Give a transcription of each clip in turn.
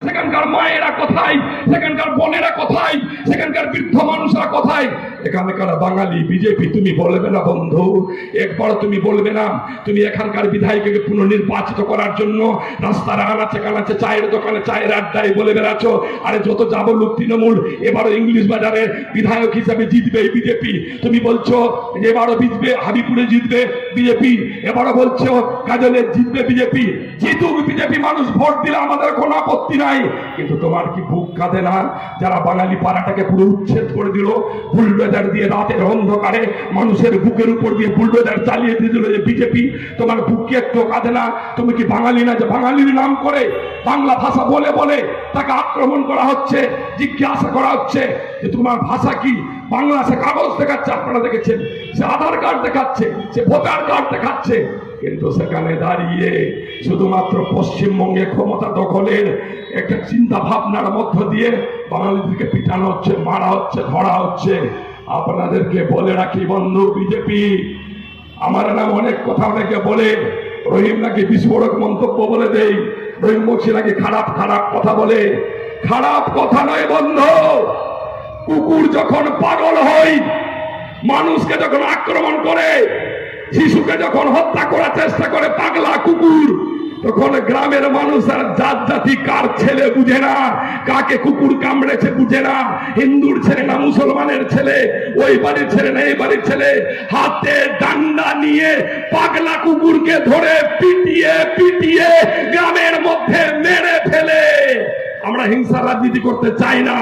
সেখানকার মায়েরা কোথায়, সেখানকার বোনেরা কোথায়, সেখানকার বৃদ্ধ মানুষরা কোথায়? এখানকার বাঙালি বিজেপি তুমি বলবে না বন্ধু, একবার তুমি বলবে না তুমি এখানকার বিধায়ককে পুনর্নির্বাচিত করার জন্য রাস্তার আনাচে কানাচে চায়ের দোকানে চায়ের আড্ডায় বলে বেড়াচ্ছ আরে যত যাবো লোক তৃণমূল এবারও ইংলিশ বাজারে বিধায়ক হিসাবে জিতবে বিজেপি। তুমি বলছো এবারও জিতবে হাবিপুরে জিতবে বিজেপি, এবারও বলছো কাজলে জিতবে বিজেপি। জিতুক বিজেপি, মানুষ ভোট দিলে আমাদের কোনো আপত্তি নাই, কিন্তু তোমার কি বুক কাঁদে না যারা বাঙালি পাড়াটাকে পুরো উচ্ছেদ করে দিল, বুলডোজার দিয়ে রাতের অন্ধকারে মানুষের বুকের উপর দিয়ে বুলডোজার চালিয়ে দিয়ে দিল যে বিজেপি? তোমার বুক কি একটু কাঁদে না? তুমি কি বাঙালি না যে বাঙালির নাম করে বাংলা ভাষা বলে বলে তাকে আক্রমণ করা হচ্ছে, জিজ্ঞাসা করা হচ্ছে যে তোমার ভাষা কি? বাংলা সে কাগজ দেখাচ্ছে, আপনারা দেখেছেন, সে আধার কার্ড দেখাচ্ছে, সে ভোটার কার্ড দেখাচ্ছে, কিন্তু সেখানে দাঁড়িয়ে শুধুমাত্র পশ্চিমবঙ্গে ক্ষমতা দখলের একটা চিন্তা ভাবনার মধ্য দিয়ে বাঙালিদেরকে পিটানো হচ্ছে, মারা হচ্ছে, ধরা হচ্ছে। আপনাদেরকে বলে রাখি বন্ধু বিজেপি, আমার নাম অনেক কথা অনেকে বলে, রহিম নাকি বিস্ফোরক মন্তব্য বলে দেই, রহিম বক্সি নাকি খারাপ খারাপ কথা বলে। খারাপ কথা নয় বন্ধু, কুকুর যখন পাগল হয়, মানুষকে যখন আক্রমণ করে, শিশুকে যখন হত্যা করার চেষ্টা করে পাগলা কুকুর, তখন গ্রামের মানুষ আর জাত জাতি কার ছেলে বুঝে না, কাকে কুকুর কামড়েছে বুঝে না, হিন্দুর ছেলে না মুসলমানের ছেলে, ওই বাড়ির ছেলে না এই বাড়ির ছেলে, হাতে ডান্ডা নিয়ে পাগলা কুকুরকে ধরে পিটিয়ে পিটিয়ে গ্রামের মধ্যে মেরে ফেলে। আমরা হিংসার রাজনীতি করতে চাই না,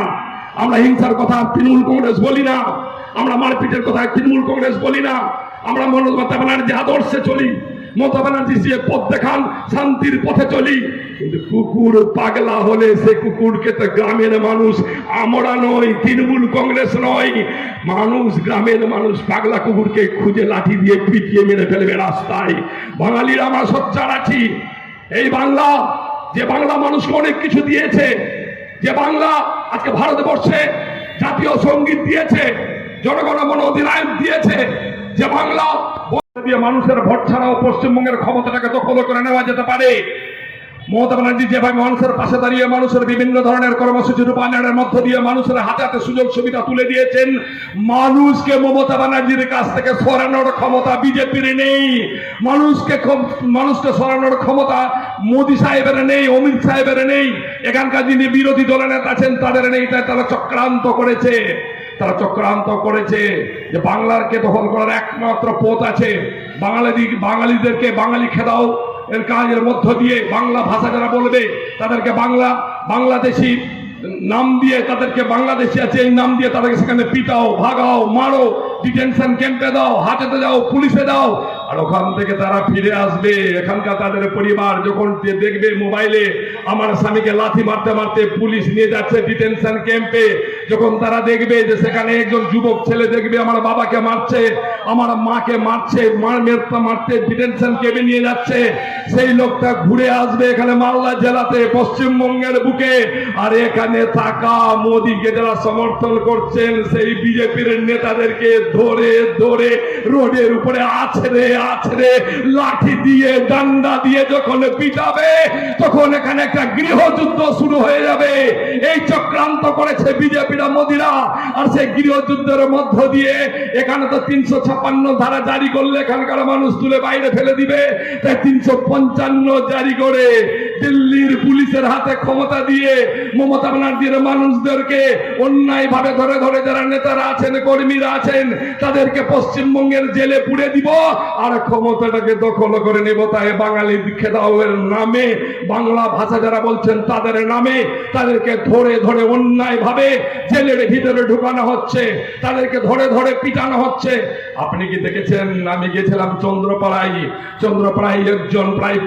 আমরা হিংসার কথা তৃণমূল কংগ্রেস বলি না, আমরা মারপিটের কথা তৃণমূল কংগ্রেস বলি না, আমরা মমতা ব্যানার্জি আদর্শে চলি, মমতা ব্যানার্জি যে পথ দেখান শান্তির পথে চলি। কিন্তু কুকুর পাগলা হলে সে কুকুরকে তো গ্রামের মানুষ, আমরা নয়, তৃণমূল কংগ্রেস নয়, মানুষ, গ্রামের মানুষ পাগলা কুকুরকে খুঁজে লাঠি দিয়ে পিটিয়ে মেরে ফেলবে রাস্তায়। বাঙালিরা আমরা সোচ্চার আছি। এই বাংলা, যে বাংলা মানুষকে অনেক কিছু দিয়েছে, যে বাংলা আজকে ভারতবর্ষে জাতীয় সঙ্গীত দিয়েছে, জনগণ মন অধিনায়ক দিয়েছে, যে বাংলা দিয়ে মানুষের ভোট ছাড়াও পশ্চিমবঙ্গের ক্ষমতাটাকে দখল করে নেওয়া যেতে পারে। মমতা ব্যানার্জি যেভাবে মানুষের পাশে দাঁড়িয়ে মানুষের বিভিন্ন ধরনের কর্মসূচি রূপায়ণের মধ্য দিয়ে মানুষের হাতে হাতে সুযোগ সুবিধা তুলে দিয়েছেন, মানুষকে মমতা ব্যানার্জির কাছ থেকে সরানোর ক্ষমতা বিজেপির নেই। মানুষকে সরানোর ক্ষমতা মোদী সাহেবের নেই, অমিত সাহেবের নেই, এখানকার যিনি বিরোধী দলের নেতা আছেন তাদের নেই। তাই তারা চক্রান্ত করেছে, তারা চক্রান্ত করেছে যে বাংলাকে দখল করার একমাত্র পথ আছে বাঙালিদেরকে বাঙালি খেদাও এর কাজের মধ্য দিয়ে বাংলা ভাষা যারা বলবে তাদেরকে বাংলাদেশি নাম দিয়ে, তাদেরকে বাংলাদেশি আছে এই নাম দিয়ে তাদেরকে সেখানে পিটাও, ভাগাও, মারো, ডিটেনশন ক্যাম্পে দাও, হাজতে দাও, পুলিশে দাও, আর ওখান থেকে তারা ফিরে আসবে। এখানকার তাদের পরিবার যখন দেখবে মোবাইলে আমার স্বামীকে লাথি মারতে মারতে পুলিশ নিয়ে যাচ্ছে ডিটেনশন ক্যাম্পে, যখন তারা দেখবে যে সেখানে একজন যুবক ছেলে দেখবে আমার বাবাকে মারছে, আমার মাকে মারছে, মারতে ডিটেনশন ক্যাম্পে নিয়ে যাচ্ছে, সেই লোকটা ঘুরে আসবে এখানে মালদা জেলাতে, পশ্চিমবঙ্গের বুকে। আর এখানে থাকা মোদীকে যারা সমর্থন করছেন সেই বিজেপির নেতাদেরকে ধরে ধরে রোডের উপরে আছড়ে আছড়ে লাঠি দিয়ে ডান্ডা দিয়ে যখন পিটাবে, তখন এখানে একটা গৃহযুদ্ধ শুরু হয়ে যাবে। এই চক্রান্ত করেছে বিজেপিরা, মোদীরা। আর সেই গৃহযুদ্ধের মধ্য দিয়ে এখানে তো 356 ধারা জারি করলে এখানকার মানুষ তুলে বাইরে ফেলে দিবে, তাই 355 জারি করে দিল্লির পুলিশের হাতে ক্ষমতা দিয়ে মমতা ব্যানার্জির মানুষদেরকে অন্যায় ভাবে ধরে ধরে যারা নেতারা আছেন, কর্মীরা আছেন, তাদেরকে পশ্চিমবঙ্গের জেলে পুড়ে দিব আর ক্ষমতাটাকে দখল করে নেব। তাই বাঙালি খেদাওয়ের নামে, বাংলা ভাষা যারা বলছেন তাদের নামে তাদেরকে ধরে ধরে অন্যায় ভাবে জেলের ভিতরে ঢুকানো হচ্ছে, তাদেরকে ধরে ধরে পিটানো হচ্ছে। আপনি কি দেখেছেন? আমি গেছিলাম চন্দ্রপাড়ায় একজন প্রায়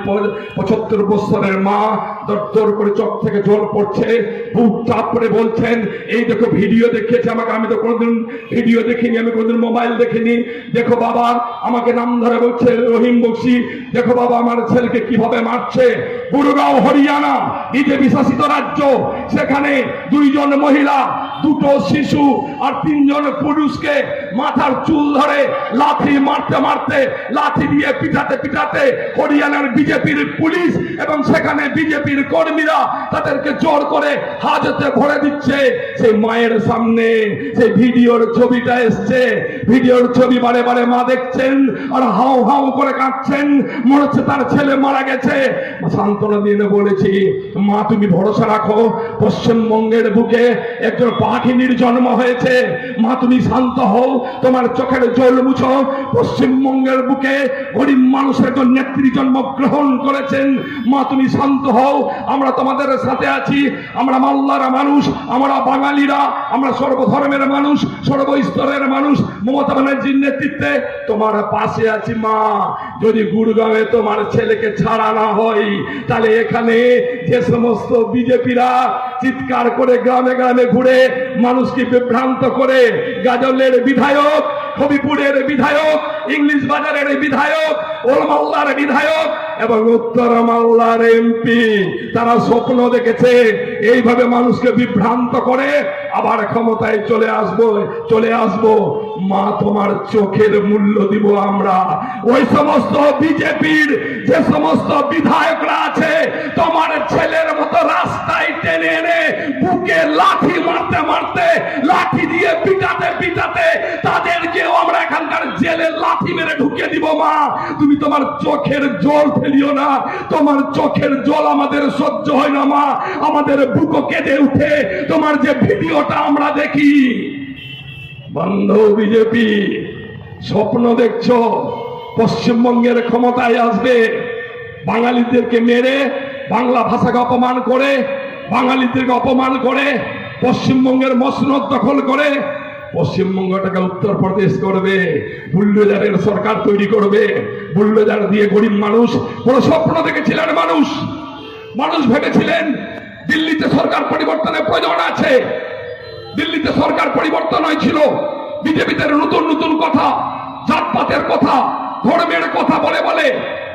75 বছরের মা দর করে চোখ থেকে জল পড়ছে, বুক চাপ করে বলছেন এই দেখো ভিডিও দেখিয়েছে আমাকে, আমি তো কোনোদিন ভিডিও দেখিনি, আমি কোনোদিন মোবাইল দেখিনি, দেখো বাবা, আমাকে নাম ধরে বলছে রহিম বক্সি, দেখো বাবা আমার ছেলেকে কিভাবে মারছে। গুরগাঁও হরিয়ানা বিজেপি শাসিত রাজ্য, সেখানে 2 জন মহিলা দুটো শিশু আর 3 জন পুরুষকে মাথার চুল ধরে লাঠি মারতে মারতে, লাঠি দিয়ে পিটাতে পিটাতে হরিয়ানার বিজেপির পুলিশ এবং সেখানে বিজেপির কর্মীরা তাদেরকে জোর করে হাজতে ভরে দিচ্ছে। সেই মায়ের সামনে সেই ভিডিওর ছবিটা এসছে, ভিডিওর ছবি বারে বারে মা দেখছেন আর হাউ হাউ করে কাঁদছেন, মনে হচ্ছে তার ছেলে মারা গেছে। সান্ত্বনা দিয়ে বলেছি, মা তুমি ভরসা রাখো, পশ্চিমবঙ্গের বুকে একজন পাখিনীর জন্ম হয়েছে। মা তুমি শান্ত হও, তোমার চোখের জল মুছো। পশ্চিমবঙ্গের বুকে গরিব মানুষের একজন নেত্রী জন্মগ্রহণ করেছেন। মা তুমি শান্ত হও, আমরা তোমাদের সাথে আছি। আমরা মালদার মানুষ, আমরা বাঙালিরা, আমরা সর্বধর্মের মানুষ, সর্বস্তরের মানুষ। মমতা ব্যানার্জির নেতৃত্বে তোমার পাশে আছি মা। যদি গুড়গাঁওয়ে তোমার ছেলেকে ছাড়া না হয়, তাহলে এখানে যে সমস্ত বিজেপিরা চিৎকার করে গ্রামে গ্রামে ঘুরে মানুষকে বিভ্রান্ত করে, গাজলের বিধায়ক, হবিপুরের বিধায়ক, ইংলিশ বাজারের বিধায়ক, ওল মালদার বিধায়ক এবং উত্তর মালদার এমপি, তারা স্বপ্ন দেখেছে এইভাবে মানুষকে বিভ্রান্ত করে আবার ক্ষমতায় চলে আসবো। মা তোমার চোখের মূল্য দিব আমরা। ওই সমস্ত বিজেপির যে সমস্ত বিধায়করা আছে, তোমার ছেলের মতো রাস্তায় টেনে এনে বুকে লাঠি মারতে মারতে, লাঠি দিয়ে পিটাতে পিটাতে তাদেরকেও আমরা এখানকার জেলে লাঠি মেরে ঢুকে দিব। মা তুমি তোমার চোখের জল ফেলিও না, তোমার চোখের জল আমাদের সহ্য হয় না মা। আমাদের বুকও কেঁদে উঠে তোমার যে ভিডিওটা আমরা দেখি। বন্ধু বিজেপি, স্বপ্ন দেখছো পশ্চিমবঙ্গের ক্ষমতায় আসবে, বাঙালিদেরকে মেরে, বাংলা ভাষাকে অপমান করে, বাঙালিদেরকে অপমান করে, পশ্চিমবঙ্গের মসনদ দখল করে পশ্চিমবঙ্গটাকে উত্তরপ্রদেশ করবে, বুলডোজারের সরকার তৈরি করবে। বুলডোজার দিয়ে গরিব মানুষ বড় স্বপ্ন দেখেছিলেন মানুষ ভেবেছিলেন দিল্লিতে সরকার পরিবর্তনের প্রয়োজন আছে। দিল্লিতে সরকার পরিবর্তন হয়েছিল, বিজেপিতে নতুন নতুন কথা, জাতপাতের কথা, ধর্মের কথা বলে বলে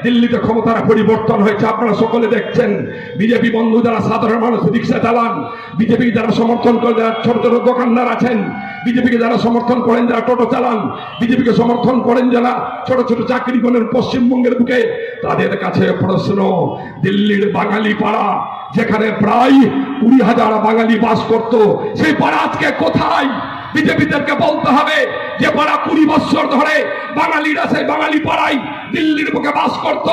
দিল্লিতে ক্ষমতার পরিবর্তন হয়েছে। আপনারা সকলে দেখছেন, বিজেপি বন্ধু যারা সাধারণ মানুষ রিক্সা চালান, বিজেপি যারা সমর্থন করেন, যারা ছোট ছোট দোকানদার আছেন, বিজেপিকে যারা সমর্থন করেন, যারা টোটো চালান, বিজেপিকে সমর্থন করেন যারা ছোট ছোট চাকরি করেন পশ্চিমবঙ্গের বুকে, তাদের কাছে প্রশ্ন, দিল্লির বাঙালি পাড়া যেখানে প্রায় 20,000 বাঙালি বাস করত, সেই পাড়া আজকে কোথায়? বিজেপিদেরকে বলতে হবে যে পাড়া 20 বছর ধরে বাঙালিরা সেই বাঙালি পাড়ায় দিল্লির বুকে বাস করত।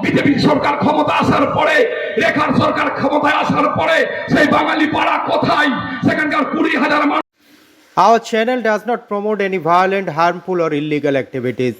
বিজেপি সরকার ক্ষমতা আসার পরে, রেখার সরকার ক্ষমতায় আসার পরে সেই বাঙালি পাড়া কোথায়? সেখানকার 20,000 মানুষ। Our channel does not promote any violent, harmful or illegal activities.